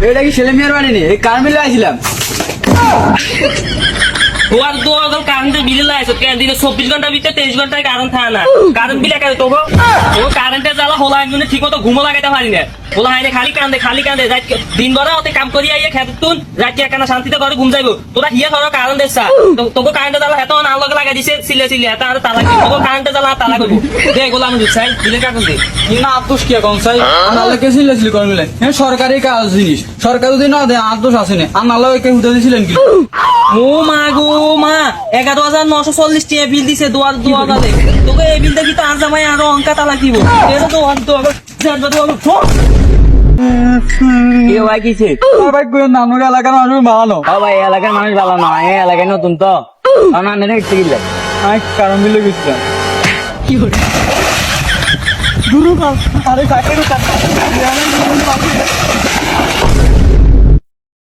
এটা কি ছেলে মেয়ের বাড়ি নেই, এই কার মিলে আসছিলাম। ওয়ার দো আগল কারেন্টের বিল লাইছো কেন দিনে 24 ঘন্টা ভিতরে 23 ঘন্টায় কারেন্ট থাকে না। কারেন্ট বিল একা তো ও কারেন্টের জ্বালা হলা একদিনে ঠিকমতো ঘুমো লাগাইতে পারি না। বলা হয় না খালি কান্দে যাই দিন ভরা ওতে কাম করি আইয়া খেতে তুন রাত একানা শান্তিতে ঘরে ঘুম যাইবো। তোরা হিয়া ধরো কারেন্ট দেছা তোকে কারেন্টের জ্বালা এত না লগে লাগাই দিছে সিলে এত আর তালা কি তোকে কারেন্টের জ্বালা তালা করবো দে এগুলো আমি দিচ্ছি দিলে কাগজ দে না আতোষ কি এখন চাই আনালে কে ছিল কোন মিলে সরকারি কাজ জিনিস সরকার যদি না দেয় আতোষ আসেনি আনালে কে হুদে দিছিলেন কি। ও মা গো মা 11,940 টাকা বিল দিছে দোয়ার তোকে এই বিলটা কি তো আজ আমায় আরো অঙ্কা তালা দিব এটা তো ভাই কিছে ভাই নানুর এলাকার মানুষ বানানো ভাই এলাকার মানুষ ভালো না এই এলাকায় নতুন তো কারণ মিলে গেছিলাম কি করে আরে